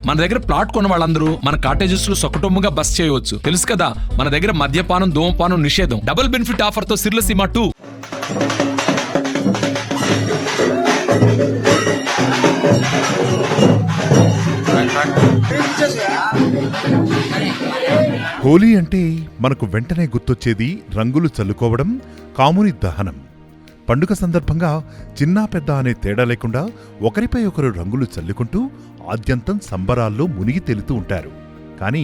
మన దగ్గర ప్లాట్ కొన్న వాళ్ళందరూ మన కాటేజెస్ లో సొకటొమ్ముగా బస్ చేయవచ్చు. తెలుసు కదా, మన దగ్గర మద్యపానం ధూమపానం నిషేధం. డబుల్ బెనిఫిట్ ఆఫర్ తో సిర్లసీమ 2. హోలీ అంటే మనకు వెంటనే గుర్తొచ్చేది రంగులు చల్లుకోవడం, కాముని దహనం. పండుగ సందర్భంగా చిన్నా పెద్ద అనే తేడా లేకుండా ఒకరిపై ఒకరు రంగులు చల్లుకుంటూ ఆద్యంతం సంబరాల్లో మునిగి తేలుతూ ఉంటారు. కానీ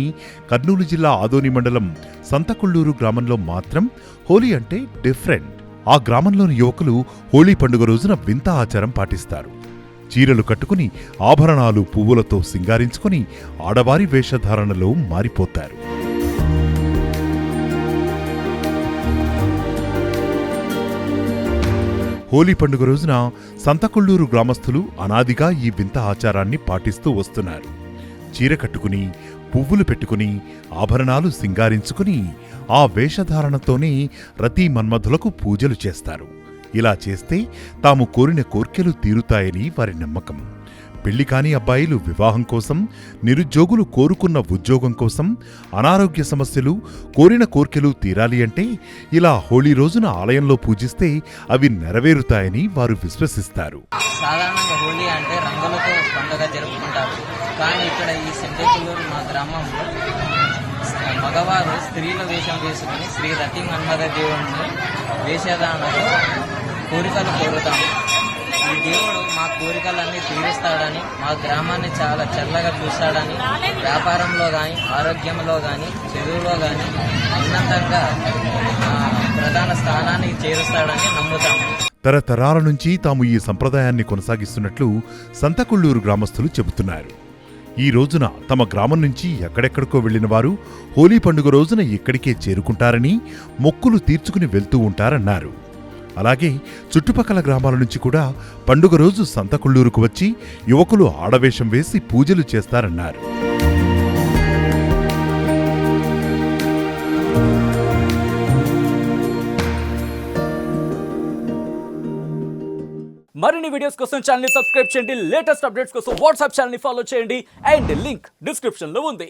కర్నూలు జిల్లా ఆదోని మండలం సంతకుళ్ళూరు గ్రామంలో మాత్రం హోలీ అంటే డిఫరెంట్. ఆ గ్రామంలోని యువకులు హోలీ పండుగ రోజున వింత ఆచారం పాటిస్తారు. చీరలు కట్టుకుని ఆభరణాలు పువ్వులతో సింగారించుకుని ఆడవారి వేషధారణలో మారిపోతారు. హోలీ పండుగ రోజున సంతకుళ్ళూరు గ్రామస్తులు అనాదిగా ఈ వింత ఆచారాన్ని పాటిస్తూ వస్తున్నారు. చీర కట్టుకుని పువ్వులు పెట్టుకుని ఆభరణాలు సింగారించుకుని ఆ వేషధారణతోనే రతీ మన్మధులకు పూజలు చేస్తారు. ఇలా చేస్తే తాము కోరిన కోర్కెలు తీరుతాయని వారి నమ్మకం. పెళ్లి కాని అబ్బాయిలు వివాహం కోసం, నిరుద్యోగులు కోరుకున్న ఉద్యోగం కోసం, అనారోగ్య సమస్యలు, కోరిన కోర్కెలు తీరాలి అంటే ఇలా హోళీ రోజున ఆలయంలో పూజిస్తే అవి నెరవేరుతాయని వారు విశ్వసిస్తారు. సాధారణంగా హోళీ అంటే రంగులతో పండుగ జరుపుకుంటారు. కానీ ఇక్కడ ఈ సంతకుళ్ళూరు మా గ్రామంలో మగవారు స్త్రీల వేషం వేసుకుని శ్రీ రతి మన్మథ దేవుని వేషధారణలో కోరికలు కోరుతాము. ఈ దేవుడు మా కోరికలన్నీ తీరుస్తాడని, మా గ్రామాన్ని చాలా చల్లగా చూస్తాడని, వ్యాపారంలో కానీ, ఆరోగ్యంలో కానీ, చదువులో కానీ ఉన్నతంగా ప్రధాన స్థానాన్ని చేరుస్తాడని నమ్ముతాము. తరతరాల నుంచి తాము ఈ సంప్రదాయాన్ని కొనసాగిస్తున్నట్లు సంతకుళ్ళూరు గ్రామస్తులు చెబుతున్నారు. ఈ రోజున తమ గ్రామం నుంచి ఎక్కడెక్కడికో వెళ్లిన వారు హోలీ పండుగ రోజున ఇక్కడికే చేరుకుంటారని, మొక్కులు తీర్చుకుని వెళ్తూ ఉంటారన్నారు. అలాగే చుట్టుపక్కల గ్రామాల నుంచి కూడా పండుగ రోజు సంతకుళ్ళూరుకు వచ్చి యువకులు ఆడవేషం వేసి పూజలు చేస్తారన్నారు. మరిన్ని వీడియోస్ కోసం ఛానల్ ని సబ్స్క్రైబ్ చేయండి. లేటెస్ట్ అప్డేట్స్ కోసం వాట్సాప్ ఛానల్ ని ఫాలో చేయండి. అండ్ లింక్ డిస్క్రిప్షన్ లో ఉంది.